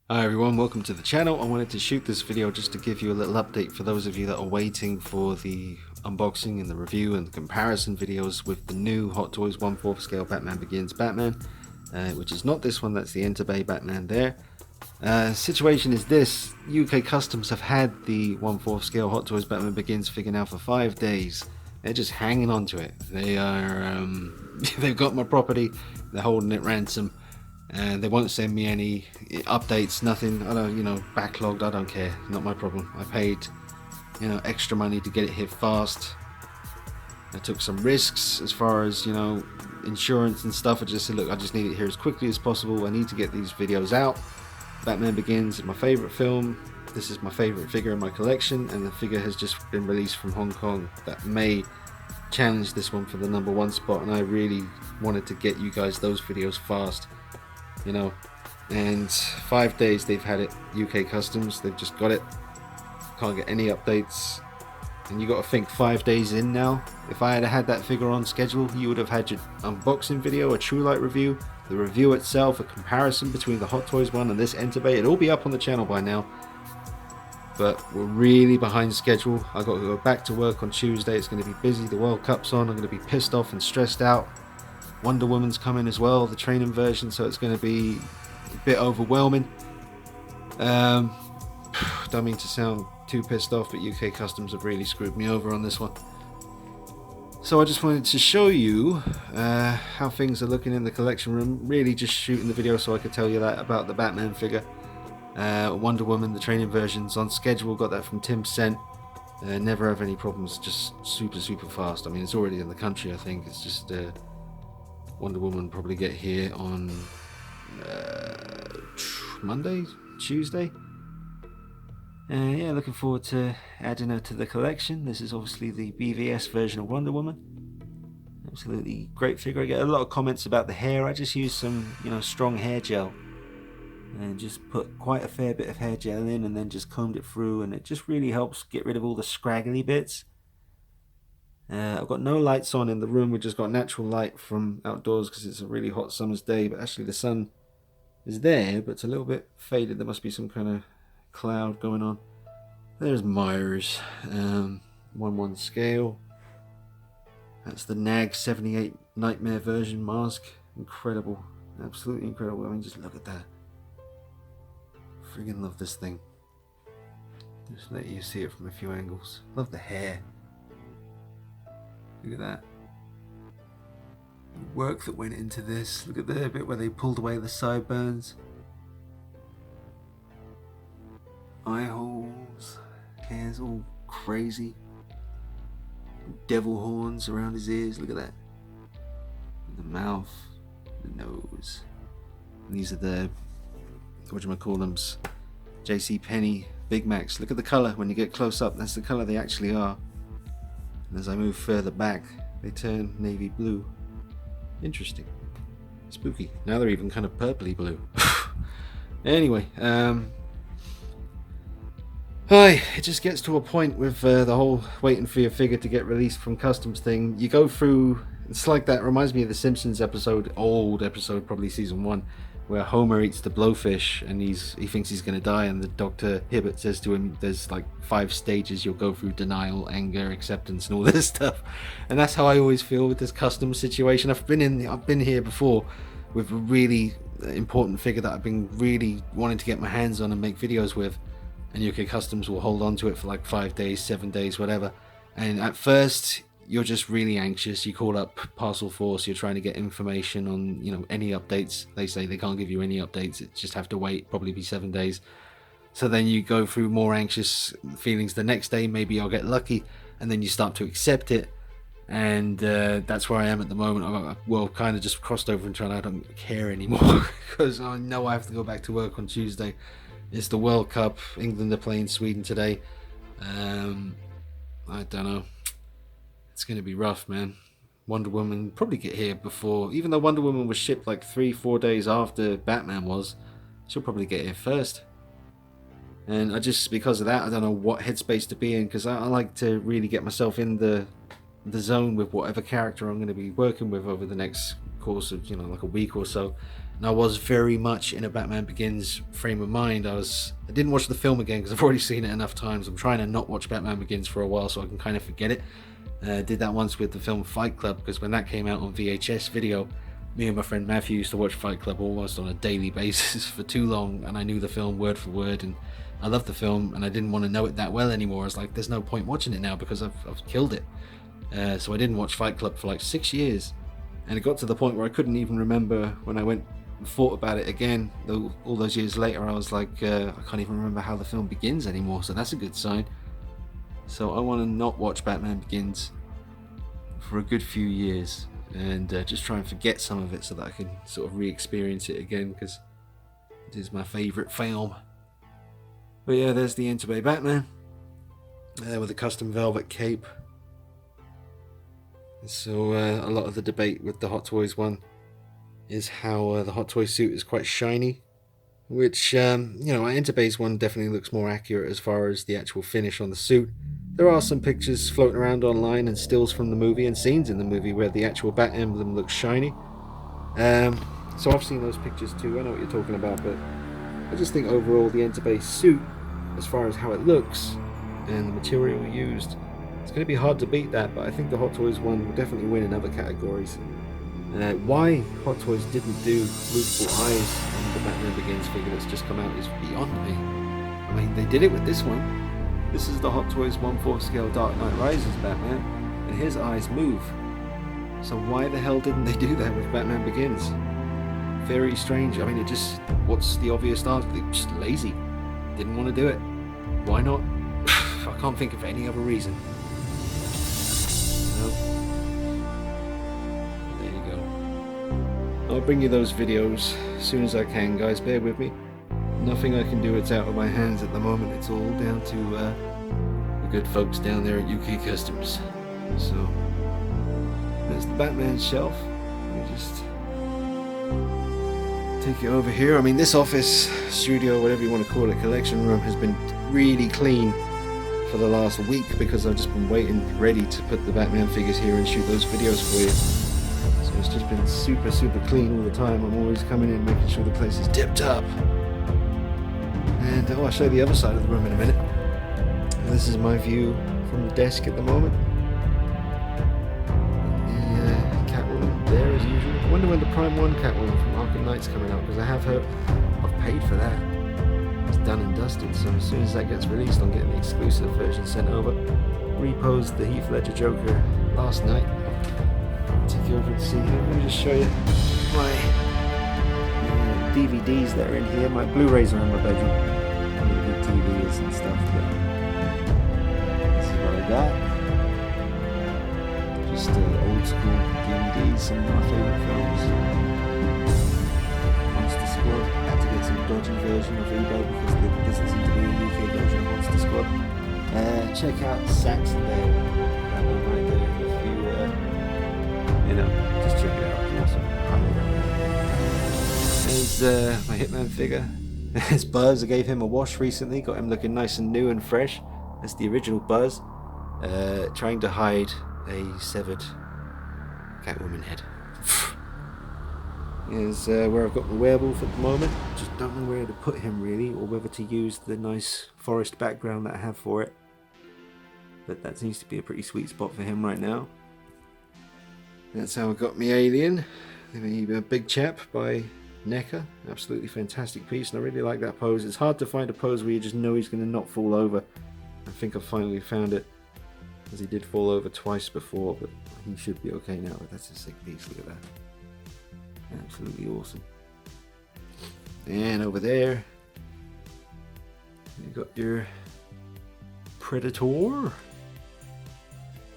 Hi everyone, welcome to the channel. I wanted to shoot this video just to give you a little update for those of you that are waiting for the unboxing and the review and the comparison videos with the new Hot Toys 1/4 scale Batman Begins Batman, which is not this one, that's the Enter Bay Batman there. Situation is this: UK Customs have had the 1/4 scale Hot Toys Batman Begins figure now for 5 days. They're just hanging on to it. They are, they've got my property, they're holding it ransom. And they won't send me any updates, nothing. I don't, backlogged, I don't care, not my problem. I paid, extra money to get it here fast. I took some risks as far as, insurance and stuff. I just said, look, I just need it here as quickly as possible. I need to get these videos out. Batman Begins is my favorite film. This is my favorite figure in my collection, and the figure has just been released from Hong Kong. That may challenge this one for the #1 spot, and I really wanted to get you guys those videos fast. And 5 days they've had it. UK Customs, they've just got it, can't get any updates. And you got to think, 5 days in now, if I had that figure on schedule, you would have had your unboxing video, a True Light review, the review itself, a comparison between the Hot Toys one and this Enter Bay. It'll all be up on the channel by now, but we're really behind schedule. I got to go back to work on Tuesday. It's going to be busy, the World Cup's on, I'm going to be pissed off and stressed out. Wonder Woman's coming as well, the training version, so it's going to be a bit overwhelming. Don't mean to sound too pissed off, but UK Customs have really screwed me over on this one. So I just wanted to show you how things are looking in the collection room. Really just shooting the video so I could tell you that about the Batman figure. Wonder Woman, the training version's on schedule, got that from Tim Cent. Never have any problems, just super fast. I mean, it's already in the country, I think. It's just Wonder Woman probably get here on Monday, Tuesday. Yeah, looking forward to adding her to the collection. This is obviously the BVS version of Wonder Woman. Absolutely great figure. I get a lot of comments about the hair. I just used some, strong hair gel and just put quite a fair bit of hair gel in, and then just combed it through, and it just really helps get rid of all the scraggly bits. I've got no lights on in the room. We just got natural light from outdoors because it's a really hot summer's day, but actually the sun is there, but it's a little bit faded. There must be some kind of cloud going on. There's Myers, 1/1 scale. That's the NAG 78 Nightmare version mask. Incredible, absolutely incredible. I mean, just look at that. Friggin' love this thing. Just let you see it from a few angles. Love the hair. Look at that. The work that went into this. Look at the bit where they pulled away the sideburns. Eye holes. Hair's all crazy. Devil horns around his ears. Look at that. The mouth. The nose. And these are the, whatchamacallums, JC Penney Big Macs. Look at the colour when you get close up. That's the colour they actually are. And as I move further back, they turn navy blue. Interesting. Spooky. Now they're even kind of purpley blue. Anyway, it just gets to a point with the whole waiting for your figure to get released from customs thing. You go through, it's like that, reminds me of the Simpsons episode, old episode, probably season 1, where Homer eats the blowfish and he thinks he's going to die, and the Dr. Hibbert says to him, there's like 5 stages you'll go through: denial, anger, acceptance, and all this stuff. And that's how I always feel with this customs situation. I've been here before with a really important figure that I've been really wanting to get my hands on and make videos with, and UK Customs will hold on to it for like 5 days, 7 days, whatever. And at first you're just really anxious. You call up Parcel Force, you're trying to get information on, any updates. They say they can't give you any updates, it just have to wait, probably be 7 days. So then you go through more anxious feelings the next day. Maybe I'll get lucky, and then you start to accept it. And that's where I am at the moment. Well, kind of just crossed over and I don't care anymore because I know I have to go back to work on Tuesday. It's the World Cup. England are playing Sweden today. I don't know. It's going to be rough, man. Wonder Woman probably get here before, even though Wonder Woman was shipped like 3-4 days after Batman was, she'll probably get here first. And because of that, I don't know what headspace to be in, because I like to really get myself in the zone with whatever character I'm going to be working with over the next course of, like a week or so. and I was very much in a Batman Begins frame of mind. I didn't watch the film again because I've already seen it enough times. I'm trying to not watch Batman Begins for a while so I can kind of forget it. Did that once with the film Fight Club, because when that came out on VHS video, me and my friend Matthew used to watch Fight Club almost on a daily basis for too long, and I knew the film word for word, and I loved the film, and I didn't want to know it that well anymore. I was like, there's no point watching it now because I've killed it. So I didn't watch Fight Club for like 6 years, and it got to the point where I couldn't even remember when I went and thought about it again. Though all those years later, I was like, I can't even remember how the film begins anymore. So that's a good sign. So I want to not watch Batman Begins for a good few years, and just try and forget some of it so that I can sort of re-experience it again, because it is my favourite film. But yeah, there's the Enter Bay Batman with a custom velvet cape. So a lot of the debate with the Hot Toys one is how the Hot Toys suit is quite shiny, which Enter Bay's one definitely looks more accurate as far as the actual finish on the suit. There are some pictures floating around online and stills from the movie and scenes in the movie where the actual bat emblem looks shiny. So I've seen those pictures too. I know what you're talking about, but I just think overall the Enter Bay suit, as far as how it looks and the material used, it's going to be hard to beat that, but I think the Hot Toys one will definitely win in other categories. Why Hot Toys didn't do movable eyes on the Batman Begins figure that's just come out is beyond me. I mean, they did it with this one. This is the Hot Toys 1/4 scale Dark Knight Rises Batman, and his eyes move. So why the hell didn't they do that with Batman Begins? Very strange. I mean, what's the obvious answer? They're just lazy. Didn't want to do it. Why not? I can't think of any other reason. No. There you go. I'll bring you those videos as soon as I can, guys. Bear with me. Nothing I can do, it's out of my hands at the moment. It's all down to the good folks down there at UK Customs. So there's the Batman shelf. Let me just take it over here. I mean, this office, studio, whatever you want to call it, collection room has been really clean for the last week because I've just been waiting ready to put the Batman figures here and shoot those videos for you. So it's just been super clean all the time. I'm always coming in making sure the place is tipped up. And I'll show you the other side of the room in a minute. This is my view from the desk at the moment. The Catwoman there as usual. I wonder when the Prime 1 Catwoman from Arkham Knight's coming out, because I have heard I've paid for that. It's done and dusted, so as soon as that gets released, I'm getting the exclusive version sent over. Reposed the Heath Ledger Joker last night. Take you over to see him. Let me just show you my DVDs that are in here. My Blu-rays are in my bedroom. One of the big TVs and stuff. But this is what I got. Just old school DVDs, some of my favourite films. Monster Squad. Had to get some dodgy version of eBay because there doesn't seem to be a UK version of Monster Squad. Check out Saxon there. That one right there. If you just check it out. It's awesome. Highly recommend. There's my Hitman figure. There's Buzz. I gave him a wash recently. Got him looking nice and new and fresh. That's the original Buzz. Trying to hide a severed Catwoman head. Is where I've got my werewolf at the moment. Just don't know where to put him really, or whether to use the nice forest background that I have for it. But that seems to be a pretty sweet spot for him right now. That's how I got me Alien. The Big Chap by NECA. Absolutely fantastic piece, and I really like that pose. It's hard to find a pose where you just know he's going to not fall over. I think I finally found it, as he did fall over twice before, but he should be okay now. But that's a sick piece. Look at that. Absolutely awesome. And over there, you got your Predator.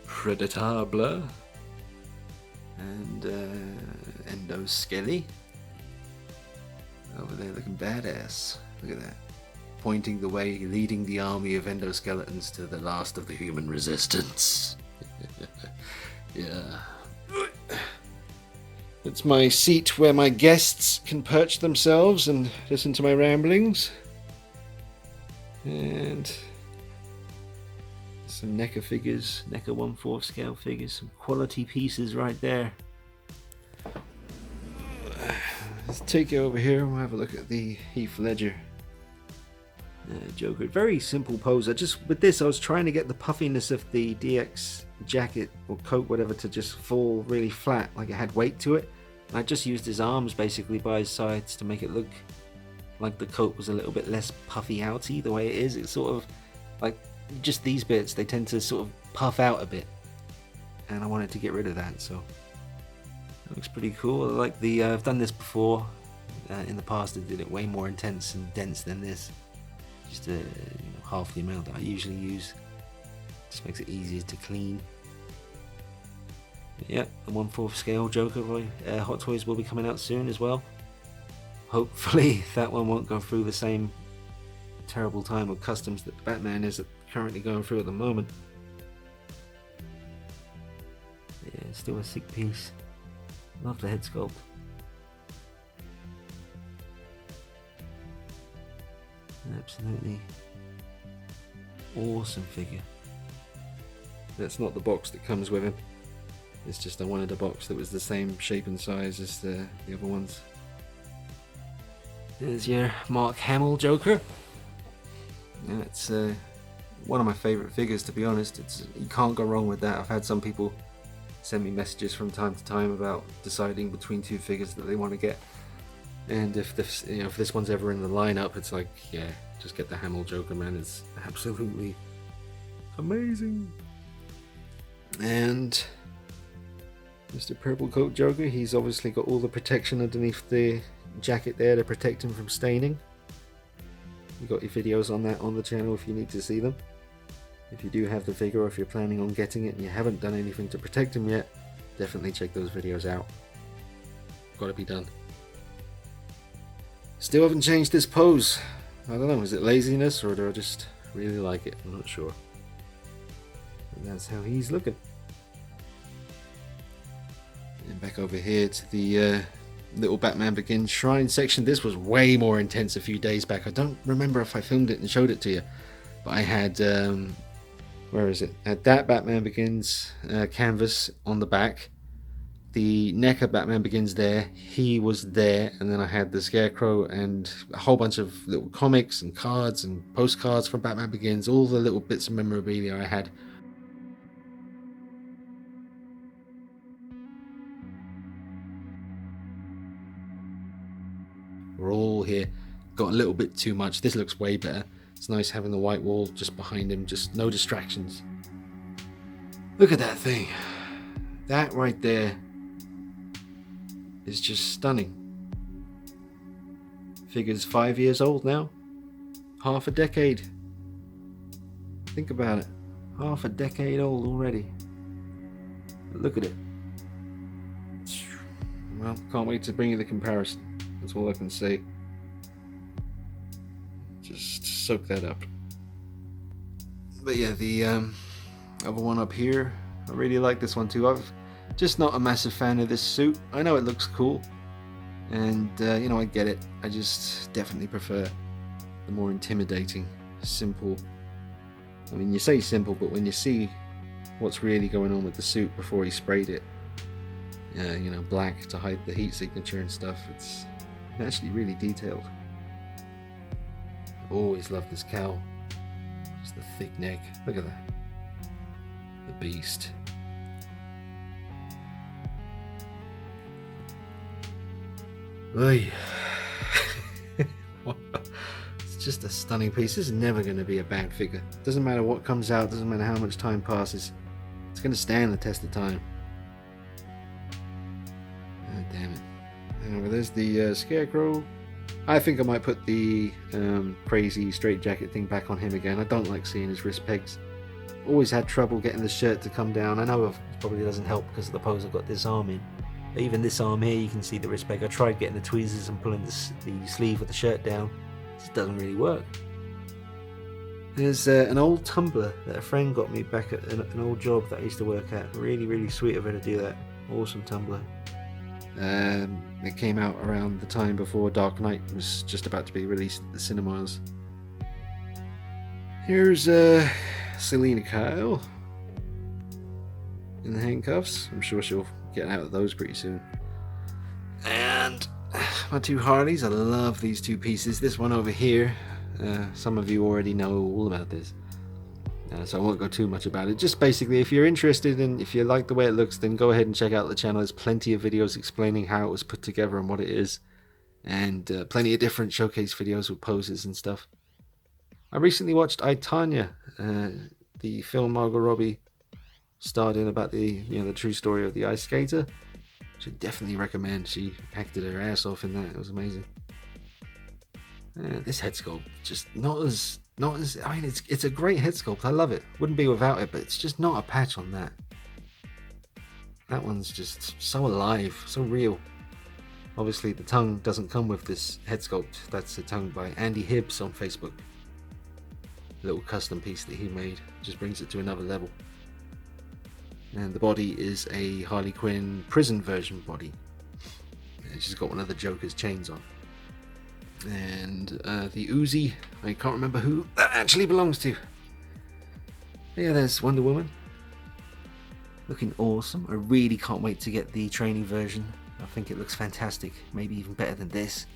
Predatable. And Endo Skelly. Over there looking badass. Look at that. Pointing the way, leading the army of endoskeletons to the last of the human resistance. Yeah. It's my seat where my guests can perch themselves and listen to my ramblings. And some NECA figures, NECA 1/4 scale figures, some quality pieces right there. let's take it over here and we'll have a look at the Heath Ledger Joker. Very simple pose. With this I was trying to get the puffiness of the DX jacket or coat, whatever, to just fall really flat, like it had weight to it. And I just used his arms basically by his sides to make it look like the coat was a little bit less puffy outy the way it is. It's sort of like just these bits, they tend to sort of puff out a bit, and I wanted to get rid of that, so it looks pretty cool. I like the I've done this before in the past. I did it way more intense and dense than this, just half the amount that I usually use. Just makes it easier to clean. But yeah, the 1/4 scale Joker by Hot Toys will be coming out soon as well. Hopefully that one won't go through the same terrible time of customs that Batman is currently going through at the moment. Yeah, still a sick piece. Love the head sculpt. Absolutely awesome figure. That's not the box that comes with him. It's just I wanted a box that was the same shape and size as the other ones. There's your Mark Hamill Joker. Yeah, it's one of my favourite figures, to be honest. You can't go wrong with that. I've had some people send me messages from time to time about deciding between two figures that they want to get, and if this one's ever in the lineup, it's like, yeah, just get the Hamill Joker, man. It's absolutely amazing. And Mr. Purple Coat Joker, he's obviously got all the protection underneath the jacket there to protect him from staining. You got your videos on that on the channel if you need to see them. If you do have the figure, or if you're planning on getting it and you haven't done anything to protect him yet, definitely check those videos out. Gotta be done. Still haven't changed this pose. I don't know, is it laziness or do I just really like it? I'm not sure. And that's how he's looking. And back over here to the little Batman Begins shrine section. This was way more intense a few days back. I don't remember if I filmed it and showed it to you, but I had where is it? I had that Batman Begins canvas on the back, the NECA Batman Begins there, he was there, and then I had the Scarecrow and a whole bunch of little comics and cards and postcards from Batman Begins, all the little bits of memorabilia I had. We're all here. Got a little bit too much. This looks way better. It's nice having the white wall just behind him, just no distractions. Look at that thing. That right there is just stunning. Figure's 5 years old now. Half a decade. Think about it. Half a decade old already. But look at it. Well, can't wait to bring you the comparison. That's all I can say. Just soak that up. But yeah, the other one up here, I really like this one too. I'm just not a massive fan of this suit. I know it looks cool, and I get it. I just definitely prefer the more intimidating, simple. I mean, you say simple, but when you see what's really going on with the suit before he sprayed it, black to hide the heat signature and stuff, it's actually really detailed. I've always loved this cowl. Just the thick neck. Look at that. The beast. Oy. It's just a stunning piece. This is never going to be a bad figure. Doesn't matter what comes out, doesn't matter how much time passes. It's going to stand the test of time. Oh, damn it. Anyway, there's the Scarecrow. I think I might put the crazy straight jacket thing back on him again. I don't like seeing his wrist pegs. Always had trouble getting the shirt to come down. I know it probably doesn't help because of the pose I've got this arm in. But even this arm here, you can see the wrist peg. I tried getting the tweezers and pulling the sleeve of the shirt down. It just doesn't really work. There's an old tumbler that a friend got me back at an old job that I used to work at. Really, really sweet of her to do that. Awesome tumbler. It came out around the time before Dark Knight was just about to be released at the cinemas. Here's Selina Kyle in the handcuffs. I'm sure she'll get out of those pretty soon. And my two Harleys. I love these two pieces. This one over here, some of you already know all about this, so I won't go too much about it. Just basically, if you're interested and if you like the way it looks, then go ahead and check out the channel. There's plenty of videos explaining how it was put together and what it is, and plenty of different showcase videos with poses and stuff. I recently watched I, Tonya, the film Margot Robbie starred in about the the true story of the ice skater. Should definitely recommend. She acted her ass off in that. It was amazing. This head sculpt just not as I mean, it's a great head sculpt. I love it. Wouldn't be without it, but it's just not a patch on that. That one's just so alive, so real. Obviously, the tongue doesn't come with this head sculpt. That's a tongue by Andy Hibbs on Facebook. A little custom piece that he made. Just brings it to another level. And the body is a Harley Quinn prison version body. And she's got one of the Joker's chains on. And the Uzi, I can't remember who that actually belongs to. But yeah, there's Wonder Woman. Looking awesome. I really can't wait to get the training version. I think it looks fantastic. Maybe even better than this.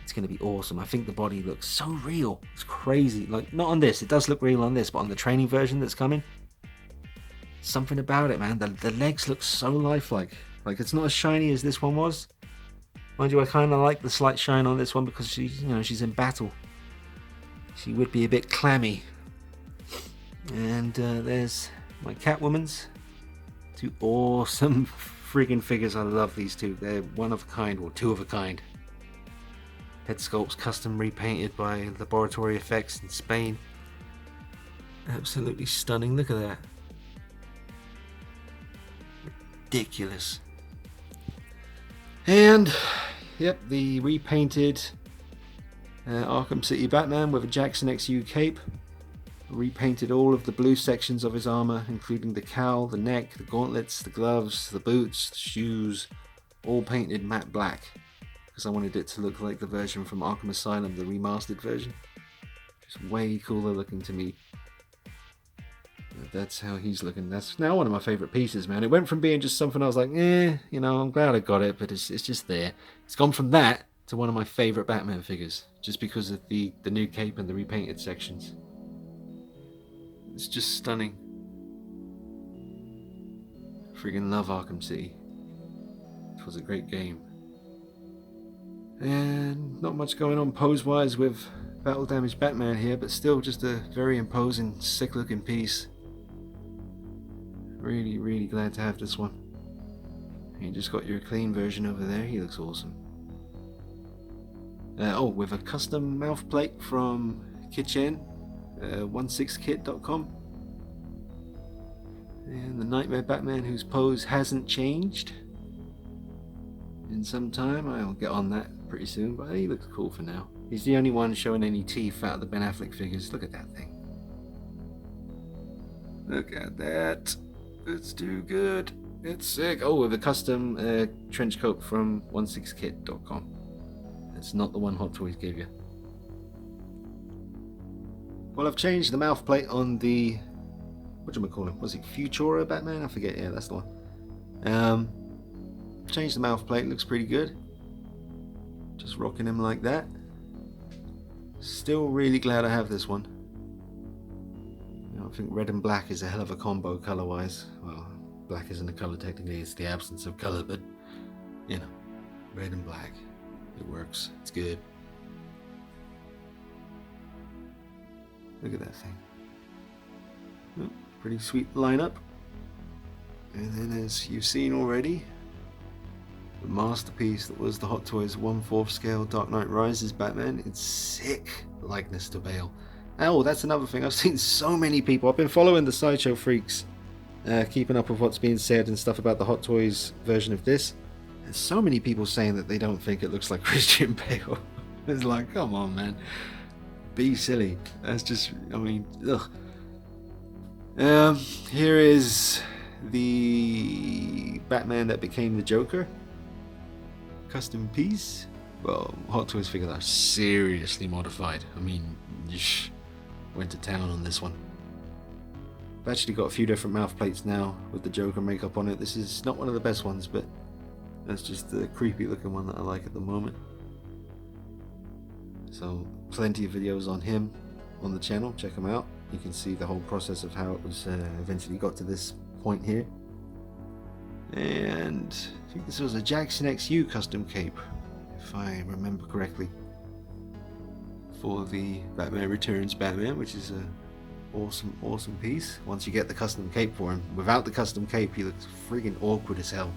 It's going to be awesome. I think the body looks so real. It's crazy. Like, not on this. It does look real on this, but on the training version that's coming, something about it, man. The legs look so lifelike. Like, it's not as shiny as this one was. Mind you, I kind of like the slight shine on this one because she's in battle. She would be a bit clammy. And there's my Catwoman's. Two awesome friggin' figures. I love these two. They're one of a kind, or two of a kind. Head sculpts custom repainted by Laboratory Effects in Spain. Absolutely stunning. Look at that. Ridiculous. And yep, the repainted Arkham City Batman with a Jackson XU cape. Repainted all of the blue sections of his armor, including the cowl, the neck, the gauntlets, the gloves, the boots, the shoes, all painted matte black, because I wanted it to look like the version from Arkham Asylum, the remastered version. Just way cooler looking to me. That's how he's looking. That's now one of my favorite pieces, man. It went from being just something I was like, I'm glad I got it, but it's just there. It's gone from that to one of my favorite Batman figures, just because of the new cape and the repainted sections. It's just stunning. Friggin' love Arkham City. It was a great game. And not much going on pose-wise with Battle Damaged Batman here, but still just a very imposing, sick-looking piece. Really, really glad to have this one. You just got your clean version over there. He looks awesome. With a custom mouth plate from Kitchen, 16kit.com. And the Nightmare Batman, whose pose hasn't changed in some time. I'll get on that pretty soon, but he looks cool for now. He's the only one showing any teeth out of the Ben Affleck figures. Look at that thing. Look at that. It's too good. It's sick. Oh, with a custom trench coat from 16kit.com. It's not the one Hot Toys gave you. Well, I've changed the mouth plate on the... whatchamacallit? Was it Futura Batman? I forget. Yeah, that's the one. Changed the mouth plate. Looks pretty good. Just rocking him like that. Still really glad I have this one. I think red and black is a hell of a combo color-wise. Well, black isn't a color technically, it's the absence of color, but red and black, it works. It's good. Look at that thing. Oh, pretty sweet lineup. And then, as you've seen already, the masterpiece that was the Hot Toys 1/4 scale Dark Knight Rises Batman. It's sick likeness to Bale. Oh, that's another thing. I've seen so many people. I've been following the Sideshow Freaks, keeping up with what's being said and stuff about the Hot Toys version of this. There's so many people saying that they don't think it looks like Christian Bale. It's like, come on, man. Be silly. That's just, ugh. Here is the Batman that became the Joker. Custom piece. Well, Hot Toys figures are seriously modified. Went to town on this one. I've actually got a few different mouth plates now with the Joker makeup on it. This is not one of the best ones, but That's just the creepy looking one that I like at the moment. So plenty of videos on him on the channel, check them out. You can see the whole process of how it was eventually got to this point here. And I think this was a Jackson XU custom cape, if I remember correctly, for the Batman Returns Batman, which is a awesome piece. Once you get the custom cape for him. Without the custom cape, he looks friggin' awkward as hell.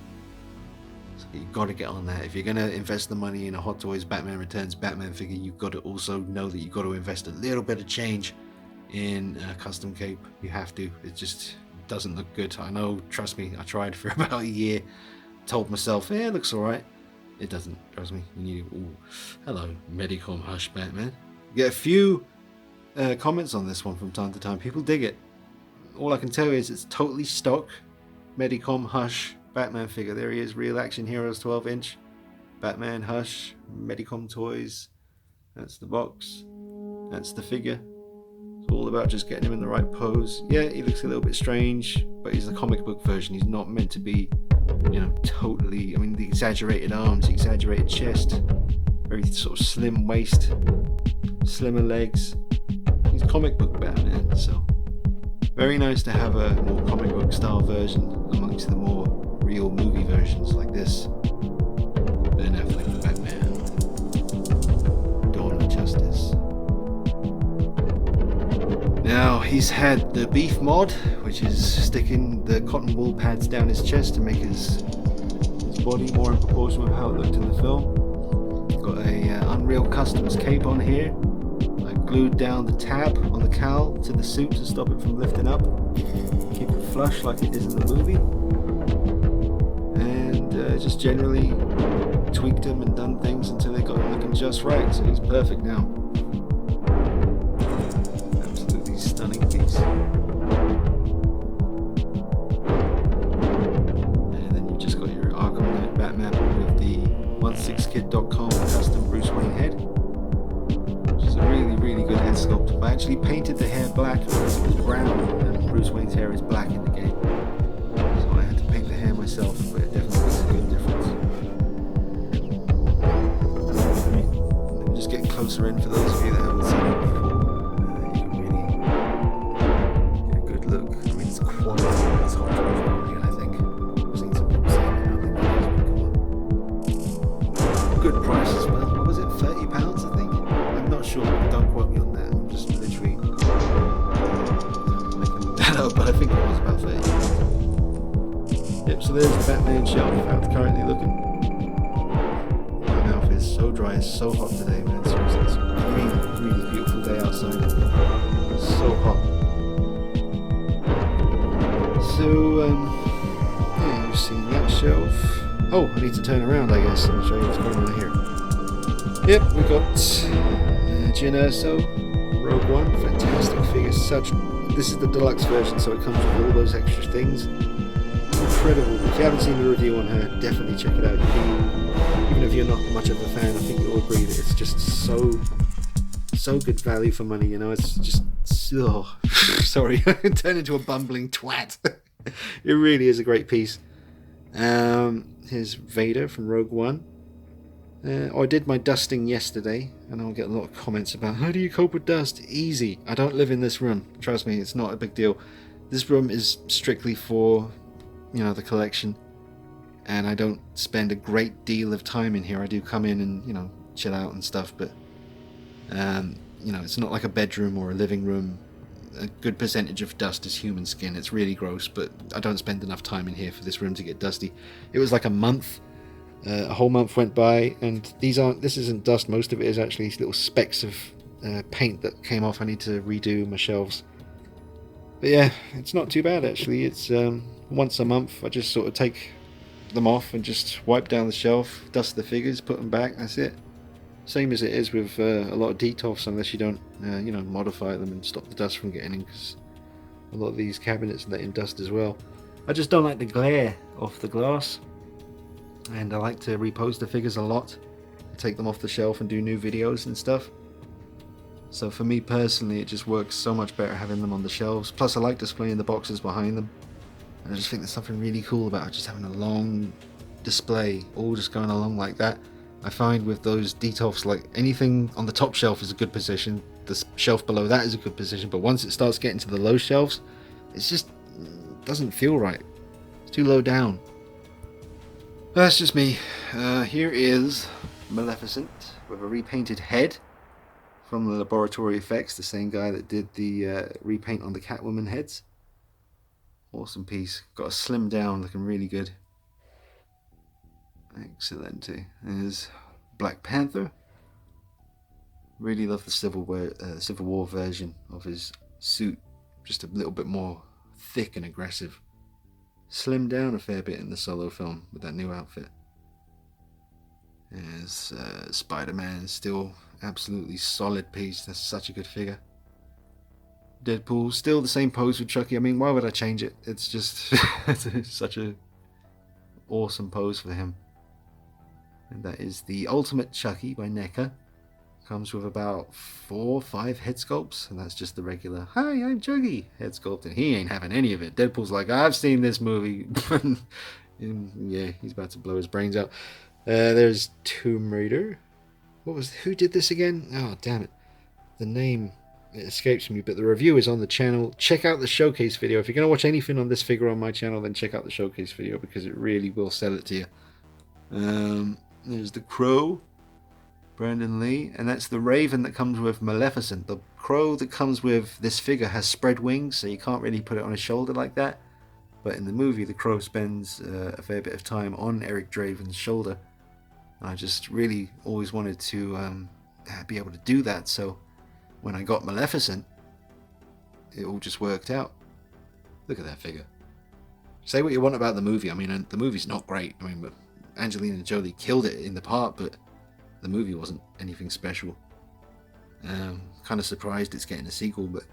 So you've got to get on that. If you're going to invest the money in a Hot Toys Batman Returns Batman figure, you've got to also know that you've got to invest a little bit of change in a custom cape. You have to. It just doesn't look good. I know, trust me, I tried for about a year. Told myself, it looks alright. It doesn't, trust me. You need to, ooh, hello, Medicom Hush Batman. You get a few comments on this one from time to time. People dig it. All I can tell you is it's totally stock Medicom Hush Batman figure. There he is, Real Action Heroes 12-inch Batman Hush, Medicom Toys. That's the box. That's the figure. It's all about just getting him in the right pose. Yeah, he looks a little bit strange, but he's the comic book version. He's not meant to be, you know, totally, I mean, the exaggerated arms, the exaggerated chest, very sort of slim waist, slimmer legs. He's comic book Batman, so very nice to have a more comic book style version amongst the more real movie versions like this. Ben Affleck Batman, Dawn of Justice. Now he's had the beef mod, which is sticking the cotton wool pads down his chest to make his body more in proportion with how it looked in the film. Got a Unreal Customs cape on here. I glued down the tab on the cowl to the suit to stop it from lifting up. Keep it flush like it is in the movie. And just generally tweaked him and done things until they got him looking just right. So he's perfect now. Absolutely stunning piece. And then you've just got your Arkham Knight Batman with the 16kid.com custom Bruce Wayne head. Which is a really good head sculpt. I actually painted the hair black because it was brown and Bruce Wayne's hair is black in the game. So I had to paint the hair myself, but it definitely makes a good difference. Let me just get closer in for those of you that haven't seen it before. You can really get a good look. I mean, it's quality. It's hot quality, I think. I've seen some people saying it. I think come on. Good price as well. What was it? £30, I think? I'm not sure. Don't quote me on that. I'm just literally making that up, but I think it was about 30. Yep, so there's the Batman shelf, how it's currently looking. My mouth is so dry, it's so hot today, man. Seriously, it's a really beautiful day outside. So hot. So, yeah, you've seen that shelf. Oh, I need to turn around, I guess, and show you what's going on here. Yep, we got Jyn Erso, Rogue One, fantastic figure. This is the deluxe version, so it comes with all those extra things. Incredible. If you haven't seen the review on her, definitely check it out. Even if you're not much of a fan, I think you'll agree that it's just so good value for money. You know, it's just sorry, I turned into a bumbling twat. It really is a great piece. Here's Vader from Rogue One. I did my dusting yesterday, and I'll get a lot of comments about how do you cope with dust? Easy. I don't live in this room. Trust me, it's not a big deal. This room is strictly for, you know, the collection, and I don't spend a great deal of time in here. I do come in and, you know, chill out and stuff, but you know, it's not like a bedroom or a living room. A good percentage of dust is human skin. It's really gross, but I don't spend enough time in here for this room to get dusty. It was like a month, a whole month went by, and this isn't dust. Most of it is actually little specks of paint that came off. I need to redo my shelves. But yeah, it's not too bad actually. It's once a month I just sort of take them off and just wipe down the shelf, dust the figures, put them back. That's it. Same as it is with a lot of detofs, unless you don't you know, modify them and stop the dust from getting in, because a lot of these cabinets let in dust as well. I just don't like the glare off the glass, and I like to repose the figures a lot, take them off the shelf and do new videos and stuff. So for me personally, it just works so much better having them on the shelves. Plus I like displaying the boxes behind them, and I just think there's something really cool about just having a long display, all just going along like that. I find with those detofs, like anything on the top shelf is a good position, the shelf below that is a good position, but once it starts getting to the low shelves, it's just doesn't feel right. It's too low down. That's just me. Here is Maleficent with a repainted head from the Laboratory Effects, the same guy that did the repaint on the Catwoman heads. Awesome piece. Got a slim down, looking really good. Excellent. There's Black Panther. Really love the Civil War version of his suit. Just a little bit more thick and aggressive. Slimmed down a fair bit in the Solo film with that new outfit. There's Spider-Man, still absolutely solid piece. That's such a good figure. Deadpool, still the same pose with Chucky. I mean, why would I change it? It's just it's such a awesome pose for him. And that is the Ultimate Chucky by NECA. Comes with about 4 or 5 head sculpts, and that's just the regular "Hi, I'm Chucky" head sculpt, and he ain't having any of it. Deadpool's like, I've seen this movie. And yeah, he's about to blow his brains out. There's Tomb Raider. Who did this again? Oh, damn it. The name, it escapes me, but the review is on the channel. Check out the showcase video. If you're going to watch anything on this figure on my channel, then check out the showcase video, because it really will sell it to you. There's the Crow, Brandon Lee, and that's the Raven that comes with Maleficent. The Crow that comes with this figure has spread wings, so you can't really put it on his shoulder like that. But in the movie, the Crow spends a fair bit of time on Eric Draven's shoulder. I just really always wanted to be able to do that, so when I got Maleficent, it all just worked out. Look at that figure. Say what you want about the movie. I mean, the movie's not great. I mean, but Angelina Jolie killed it in the part, but the movie wasn't anything special. Kind of surprised it's getting a sequel, but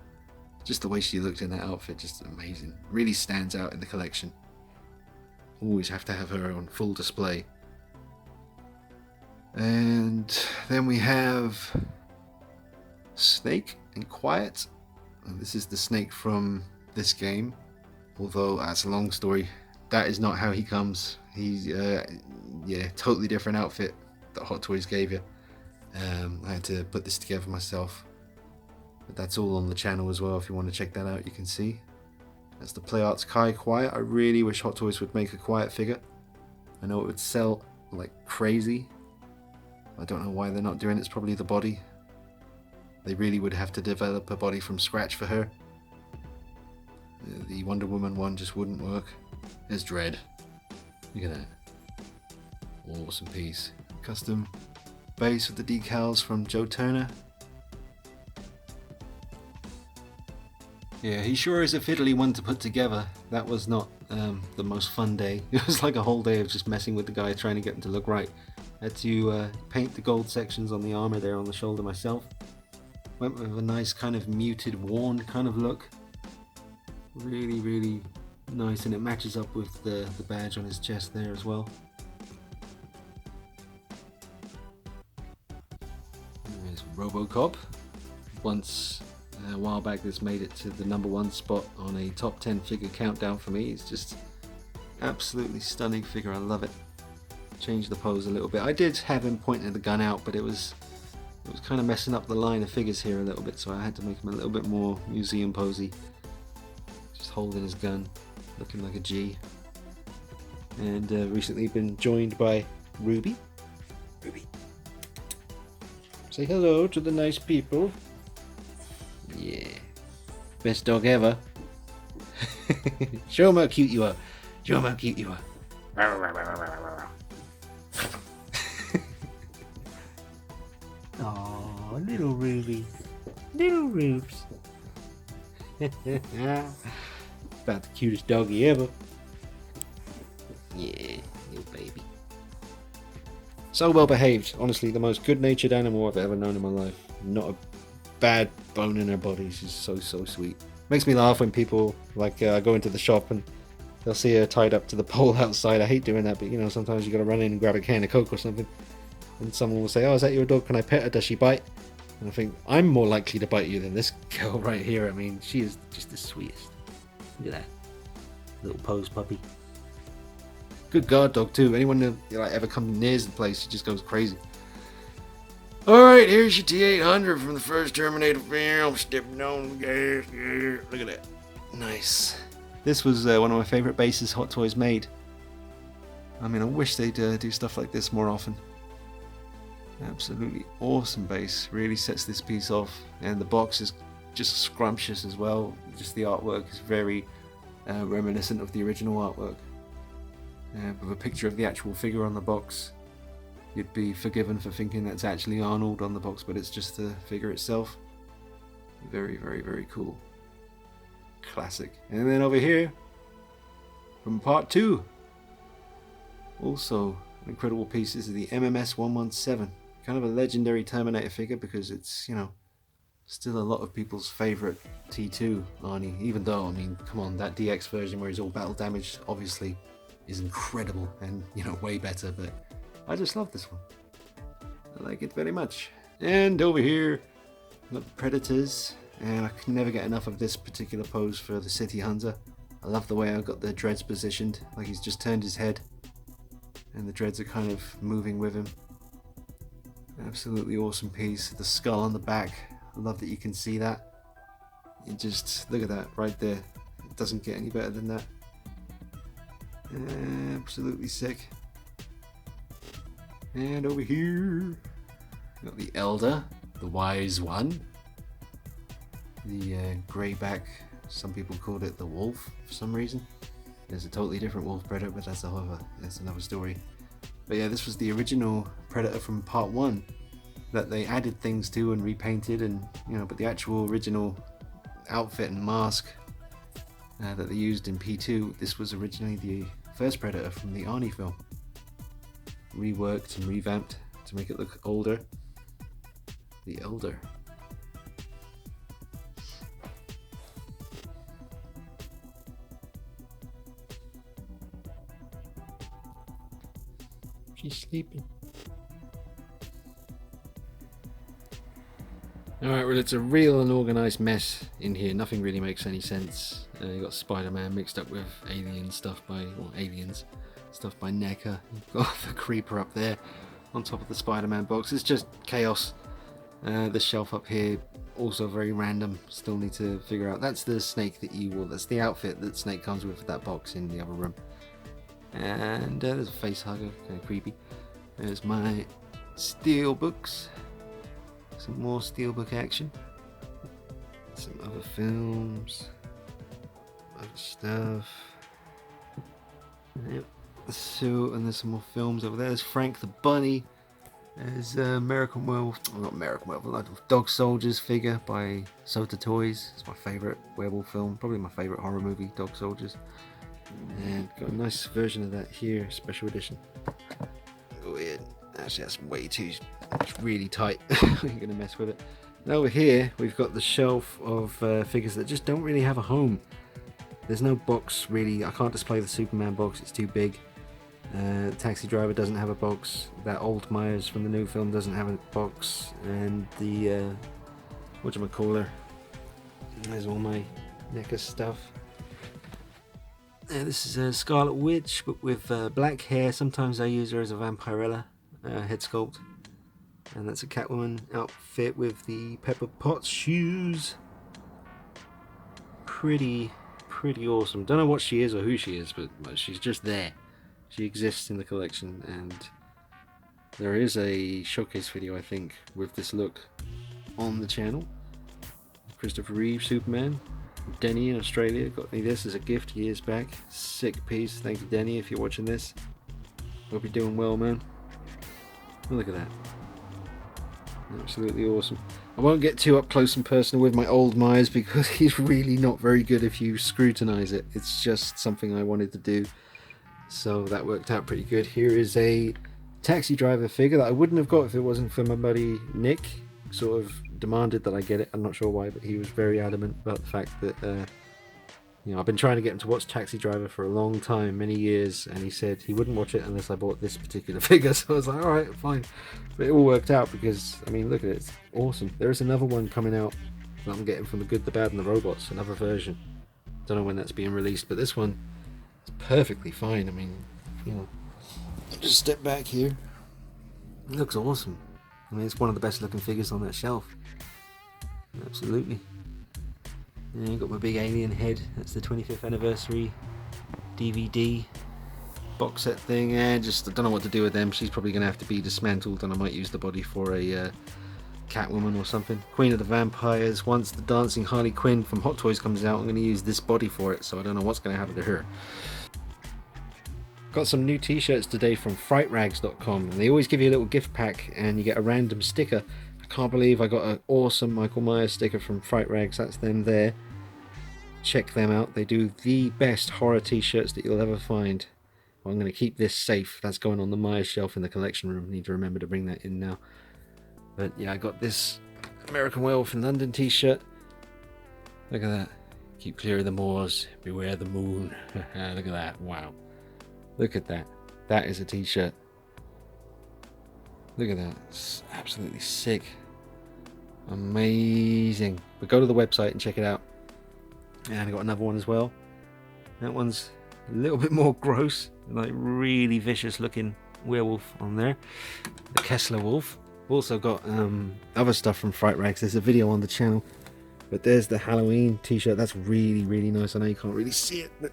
just the way she looked in that outfit, just amazing. Really stands out in the collection. Always have to have her on full display. And then we have Snake and Quiet. And this is the Snake from this game, although that's a long story. That is not how he comes. He's totally different outfit that Hot Toys gave you. I had to put this together myself, but that's all on the channel as well. If you want to check that out, you can see. That's the Play Arts Kai Quiet. I really wish Hot Toys would make a Quiet figure. I know it would sell like crazy. I don't know why they're not doing it. It's probably the body. They really would have to develop a body from scratch for her. The Wonder Woman one just wouldn't work. There's Dredd. Look at that. Awesome piece. Custom base with the decals from Joe Turner. Yeah, he sure is a fiddly one to put together. That was not the most fun day. It was like a whole day of just messing with the guy, trying to get him to look right. Had to paint the gold sections on the armor there on the shoulder myself. Went with a nice kind of muted, worn kind of look. Really, really nice, and it matches up with the badge on his chest there as well. There's Robocop. Once a while back, this made it to the #1 spot on a top 10 figure countdown for me. It's just absolutely stunning figure. I love it. Changed the pose a little bit. I did have him pointing the gun out, but it was kind of messing up the line of figures here a little bit, so I had to make him a little bit more museum posy. Just holding his gun, looking like a G. And recently been joined by Ruby. Ruby, say hello to the nice people. Yeah, best dog ever. Show him how cute you are. Show him how cute you are. Oh, little Ruby. Little Rubes. About the cutest doggy ever. Yeah, little baby. So well behaved. Honestly, the most good-natured animal I've ever known in my life. Not a bad bone in her body. She's so sweet. Makes me laugh when people go into the shop and they'll see her tied up to the pole outside. I hate doing that, but you know, sometimes you gotta run in and grab a can of Coke or something. And someone will say, "Oh, is that your dog? Can I pet her? Does she bite?" And I think, I'm more likely to bite you than this girl right here. I mean, she is just the sweetest. Look at that. Little pose puppy. Good guard dog too. Anyone that like ever comes near the place, he just goes crazy. Alright, here's your T-800 from the first Terminator film. Stepping on the gas. Yeah, look at that. Nice. This was one of my favourite bases Hot Toys made. I mean, I wish they'd do stuff like this more often. Absolutely awesome base. Really sets this piece off. And the box is just scrumptious as well. Just the artwork is very reminiscent of the original artwork. With a picture of the actual figure on the box. You'd be forgiven for thinking that's actually Arnold on the box, but it's just the figure itself. Very, very, very cool. Classic. And then over here, from part 2, also an incredible piece. This is the MMS 117. Kind of a legendary Terminator figure because it's, you know, still a lot of people's favourite T2 Arnie. Even though, I mean, come on, that DX version where he's all battle damaged obviously is incredible and, you know, way better, but I just love this one. I like it very much. And over here, got the Predators, and I can never get enough of this particular pose for the City Hunter. I love the way I got the dreads positioned, like he's just turned his head, and the dreads are kind of moving with him. Absolutely awesome piece. The skull on the back, I love that you can see that. You just, look at that right there. It doesn't get any better than that. Absolutely sick. And over here, got the Elder, the Wise One. The greyback, some people called it the Wolf for some reason. There's a totally different Wolf Predator, but that's another story. But yeah, this was the original Predator from part 1 that they added things to and repainted, and you know, but the actual original outfit and mask that they used in P2, this was originally the first Predator from the Arnie film. Reworked and revamped to make it look older. The Elder. She's sleeping. Alright, well, it's a real unorganized mess in here. Nothing really makes any sense. You got Spider-Man mixed up with alien stuff by, well, aliens stuff by NECA. You've got the Creeper up there on top of the Spider-Man box. It's just chaos. This shelf up here, also very random. Still need to figure out. That's the Snake that you wore. That's the outfit that Snake comes with that box in the other room. And there's a face hugger, kind of creepy. There's my steel books. Some more steelbook action. Some other films. Other stuff. Yep. So, and there's some more films over there. There's Frank the Bunny. There's American Werewolf, well, not American Werewolf, Dog Soldiers figure by Sota Toys. It's my favourite werewolf film. Probably my favourite horror movie, Dog Soldiers. And got a nice version of that here, special edition. Go ahead. Actually, that's way too, it's really tight. I'm gonna mess with it. And over here, we've got the shelf of figures that just don't really have a home. There's no box really. I can't display the Superman box, it's too big. Taxi Driver doesn't have a box. That old Myers from the new film doesn't have a box. And the whatchamacallit, there's all my NECA stuff. This is a Scarlet Witch, but with black hair. Sometimes I use her as a Vampirella head sculpt. And that's a Catwoman outfit with the Pepper Potts shoes. Pretty awesome. Don't know what she is or who she is, but she's just there. She exists in the collection, and there is a showcase video, I think, with this look on the channel. Christopher Reeve Superman. Denny in Australia got me this as a gift years back. Sick piece. Thank you, Denny, if you're watching this. Hope you're doing well, man. Oh, look at that. Absolutely awesome. I won't get too up close and personal with my old Myers because he's really not very good if you scrutinize it. It's just something I wanted to do, so that worked out pretty good. Here is a Taxi Driver figure that I wouldn't have got if it wasn't for my buddy Nick. Sort of demanded that I get it. I'm not sure why, but he was very adamant about the fact that you know, I've been trying to get him to watch Taxi Driver for a long time, many years, and he said he wouldn't watch it unless I bought this particular figure. So I was like, alright, fine. But it all worked out because, I mean, look at it, it's awesome. There is another one coming out that I'm getting from The Good, the Bad and the Robots, another version. Don't know when that's being released, but this one is perfectly fine. I mean, you know, just step back here. It looks awesome. I mean, it's one of the best looking figures on that shelf. Absolutely. And you got my big alien head. That's the 25th anniversary DVD box set thing. And just, I don't know what to do with them. She's probably going to have to be dismantled, and I might use the body for a Catwoman or something. Queen of the Vampires. Once the dancing Harley Quinn from Hot Toys comes out, I'm going to use this body for it, so I don't know what's going to happen to her. Got some new t-shirts today from frightrags.com, and they always give you a little gift pack and you get a random sticker. I can't believe I got an awesome Michael Myers sticker from Fright Rags. That's them there. Check them out. They do the best horror t-shirts that you'll ever find. Well, I'm going to keep this safe. That's going on the Myers shelf in the collection room. Need to remember to bring that in now. But yeah, I got this American Werewolf in London t-shirt. Look at that. Keep clear of the moors. Beware the moon. Look at that. Wow. Look at that. That is a t-shirt. Look at that. It's absolutely sick. Amazing. But go to the website and check it out. And I got another one as well. That one's a little bit more gross. Like really vicious looking werewolf on there. The Kessler wolf. Also got other stuff from Fright Rags. There's a video on the channel. But there's the Halloween t-shirt. That's really, really nice. I know you can't really see it, but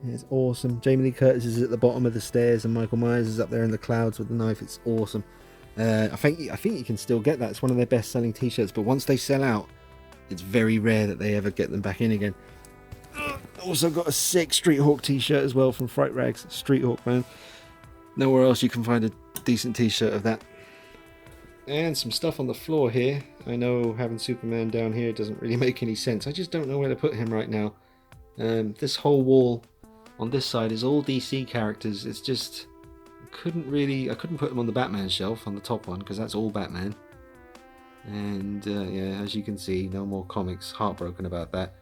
it's awesome. Jamie Lee Curtis is at the bottom of the stairs and Michael Myers is up there in the clouds with the knife. It's awesome. I think you can still get that. It's one of their best selling t-shirts, but once they sell out, it's very rare that they ever get them back in again. Also got a sick Street Hawk t-shirt as well from Fright Rags. Street Hawk, man. Nowhere else you can find a decent t-shirt of that. And some stuff on the floor here. I know having Superman down here doesn't really make any sense. I just don't know where to put him right now. This whole wall on this side is all DC characters. It's just I couldn't put him on the Batman shelf on the top one because that's all Batman. And yeah, as you can see, no more comics. Heartbroken about that.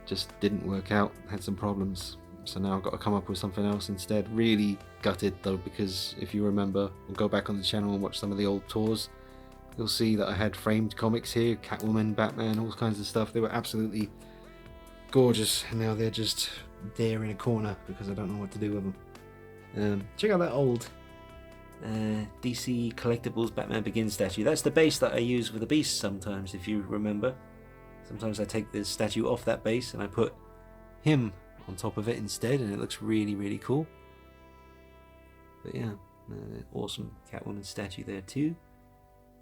Just didn't work out. Had some problems. So now I've got to come up with something else instead. Really gutted though, because if you remember, we'll go back on the channel and watch some of the old tours. You'll see that I had framed comics here, Catwoman, Batman, all kinds of stuff. They were absolutely gorgeous, and now they're just there in a corner because I don't know what to do with them. Check out that old DC Collectibles Batman Begins statue. That's the base that I use with the Beast sometimes, if you remember. Sometimes I take the statue off that base and I put him on top of it instead, and it looks really, really cool. But yeah, awesome Catwoman statue there too.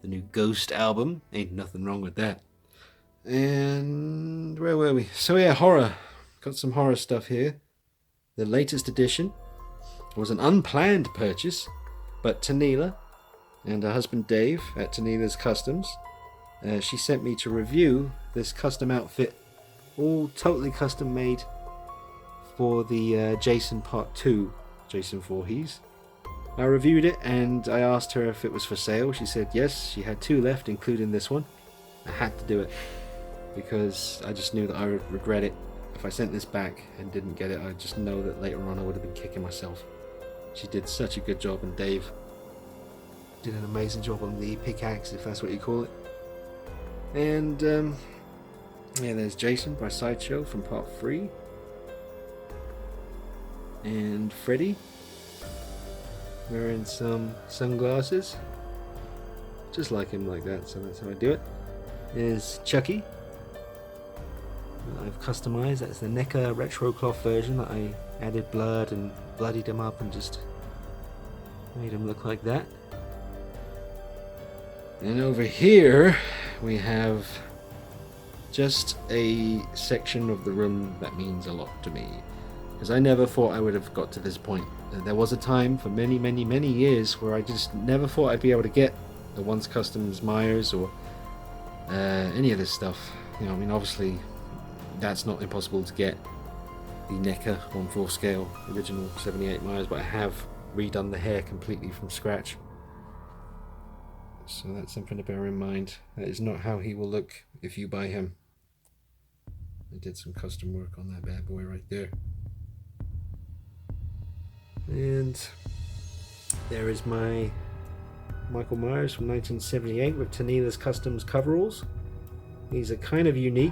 The new Ghost album, ain't nothing wrong with that. And where were we? So yeah, horror. Got some horror stuff here. The latest edition was an unplanned purchase, but Tanila and her husband Dave at Tanila's Customs, she sent me to review this custom outfit, all totally custom made for the Jason Part 2, Jason Voorhees. I reviewed it and I asked her if it was for sale. She said yes, she had 2 left, including this one. I had to do it because I just knew that I would regret it if I sent this back and didn't get it. I just know that later on I would have been kicking myself. She did such a good job, and Dave did an amazing job on the pickaxe, if that's what you call it. And yeah, there's Jason by Sideshow from Part 3. And Freddy wearing some sunglasses, just like him, like that, so that's how I do it. There's Chucky that I've customized. That's the NECA retro cloth version that I added blood and bloodied him up and just made him look like that. And over here we have just a section of the room that means a lot to me, because I never thought I would have got to this point. There was a time for many, many, many years where I just never thought I'd be able to get the Once Customs Myers or any of this stuff. You know, I mean, obviously that's not impossible to get, the NECA 1/4 scale original 78 Myers, but I have redone the hair completely from scratch. So that's something to bear in mind. That is not how he will look if you buy him. I did some custom work on that bad boy right there. And there is my Michael Myers from 1978 with Tanila's Customs coveralls. These are kind of unique.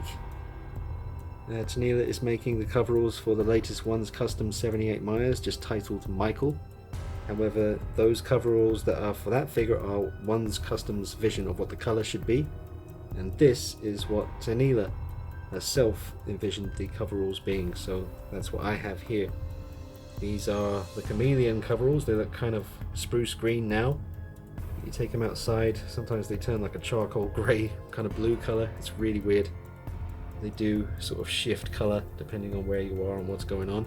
Tennille is making the coveralls for the latest One's Custom 78 Myers, just titled Michael. However, those coveralls that are for that figure are One's Custom's vision of what the color should be, and this is what Tennille herself envisioned the coveralls being, so that's what I have here. These are the chameleon coveralls. They look kind of spruce green now. You take them outside, sometimes they turn like a charcoal grey, kind of blue color. It's really weird. They do sort of shift color depending on where you are and what's going on.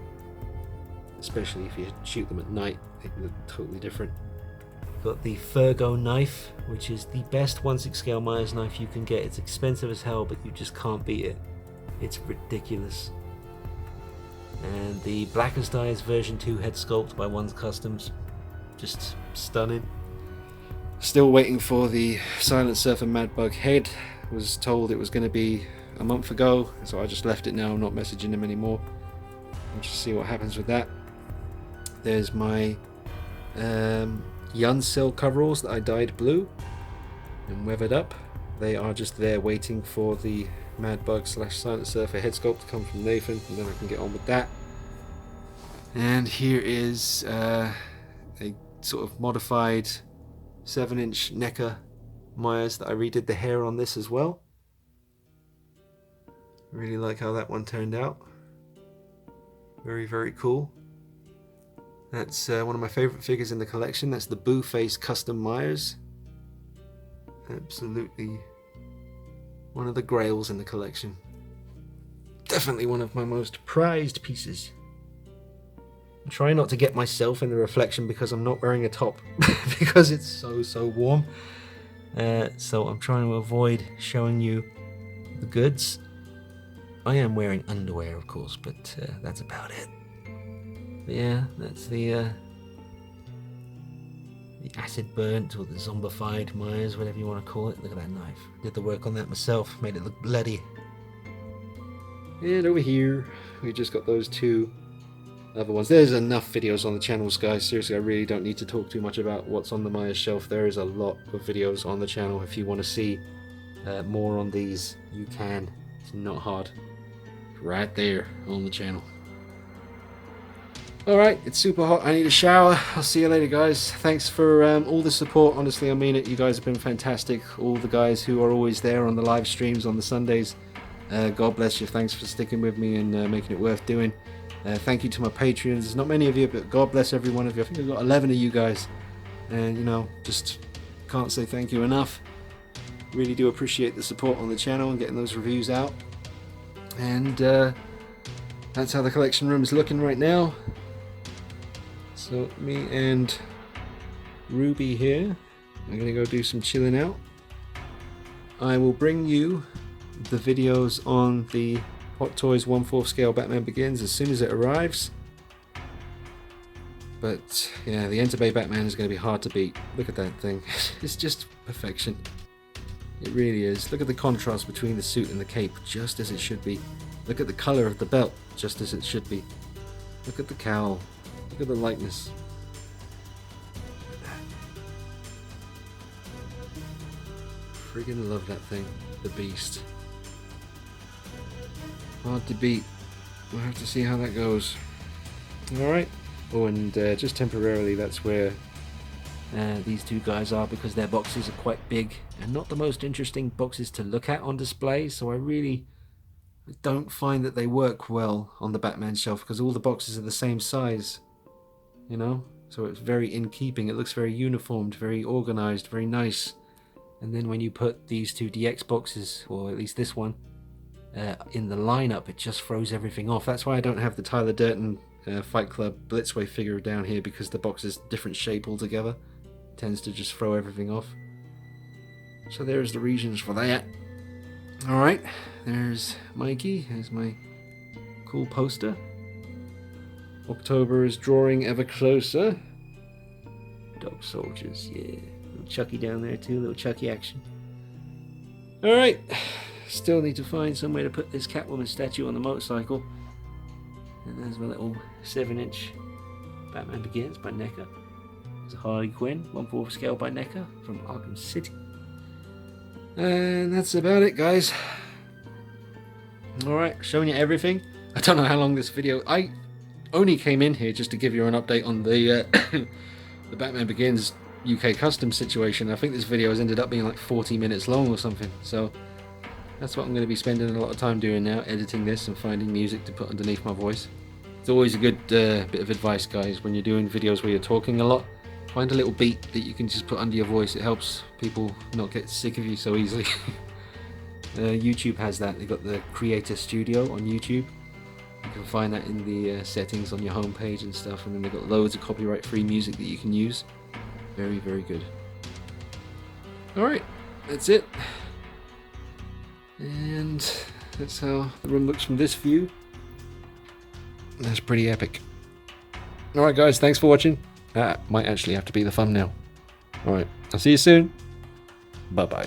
Especially if you shoot them at night, they look totally different. Got the Fergo knife, which is the best 1/6 scale Myers knife you can get. It's expensive as hell, but you just can't beat it. It's ridiculous. And the Blackest Eyes version 2 head sculpt by One's Customs, just stunning. Still waiting for the Silent Surfer Mad Bug head. Was told it was going to be a month ago, so I just left it now. I'm not messaging him anymore. We'll just see what happens with that. There's my Unsorted coveralls that I dyed blue and weathered up. They are just there waiting for the Mad Bug / Silent Surfer head sculpt to come from Nathan, and then I can get on with that. And here is a sort of modified 7-inch NECA Myers that I redid the hair on this as well. Really like how that one turned out. Very, very cool. That's one of my favorite figures in the collection. That's the Boo Face Custom Myers. Absolutely one of the grails in the collection. Definitely one of my most prized pieces. I'm trying not to get myself in the reflection because I'm not wearing a top because it's so warm. So I'm trying to avoid showing you the goods. I am wearing underwear, of course, but that's about it. But yeah, that's the acid burnt or the zombified Myers, whatever you want to call it. Look at that knife. Did the work on that myself, made it look bloody. And over here, we just got those two other ones. There's enough videos on the channels, guys. Seriously, I really don't need to talk too much about what's on the Myers shelf. There is a lot of videos on the channel. If you want to see more on these, you can. It's not hard. Right there on the channel. Alright, it's super hot. I need a shower. I'll see you later, guys. Thanks for all the support. Honestly, I mean it. You guys have been fantastic. All the guys who are always there on the live streams on the Sundays. God bless you. Thanks for sticking with me and making it worth doing. Thank you to my Patreons. There's not many of you, but God bless every one of you. I think I've got 11 of you guys. And, you know, just can't say thank you enough. Really do appreciate the support on the channel and getting those reviews out. And that's how the collection room is looking right now. So me and Ruby here, I'm going to go do some chilling out. I will bring you the videos on the Hot Toys 1/4 scale Batman Begins as soon as it arrives. But yeah, the Enter-Bay Batman is going to be hard to beat. Look at that thing. It's just perfection. It really is. Look at the contrast between the suit and the cape, just as it should be. Look at the color of the belt, just as it should be. Look at the cowl. Look at the likeness. Friggin' love that thing. The Beast. Hard to beat. We'll have to see how that goes. Alright. Oh, and just temporarily, that's where these two guys are, because their boxes are quite big and not the most interesting boxes to look at on display. So I really don't find that they work well on the Batman shelf because all the boxes are the same size. You know, so it's very in keeping. It looks very uniformed, very organized, very nice. And then when you put these two DX boxes, or at least this one, in the lineup, it just throws everything off. That's why I don't have the Tyler Durden Fight Club Blitzway figure down here, because the box is different shape altogether. It tends to just throw everything off. So there's the reasons for that. Alright, there's Mikey. There's my cool poster. October is drawing ever closer. Dog soldiers, yeah. Little Chucky down there too, little Chucky action. Alright, still need to find some way to put this Catwoman statue on the motorcycle. And there's my little 7-inch Batman Begins by NECA. There's a Harley Quinn, 1/4 scale by NECA from Arkham City. And that's about it, guys. Alright, showing you everything. I don't know how long this video... I only came in here just to give you an update on the the Batman Begins UK custom situation. I think this video has ended up being like 40 minutes long or something. So that's what I'm going to be spending a lot of time doing now, editing this and finding music to put underneath my voice. It's always a good bit of advice, guys, when you're doing videos where you're talking a lot. Find a little beat that you can just put under your voice. It helps people not get sick of you so easily. YouTube has that. They've got the Creator Studio on YouTube. You can find that in the settings on your homepage and stuff, and then they've got loads of copyright-free music that you can use. Very, very good. Alright, that's it. And that's how the room looks from this view. That's pretty epic. Alright guys, thanks for watching. That might actually have to be the thumbnail. Alright, I'll see you soon. Bye-bye.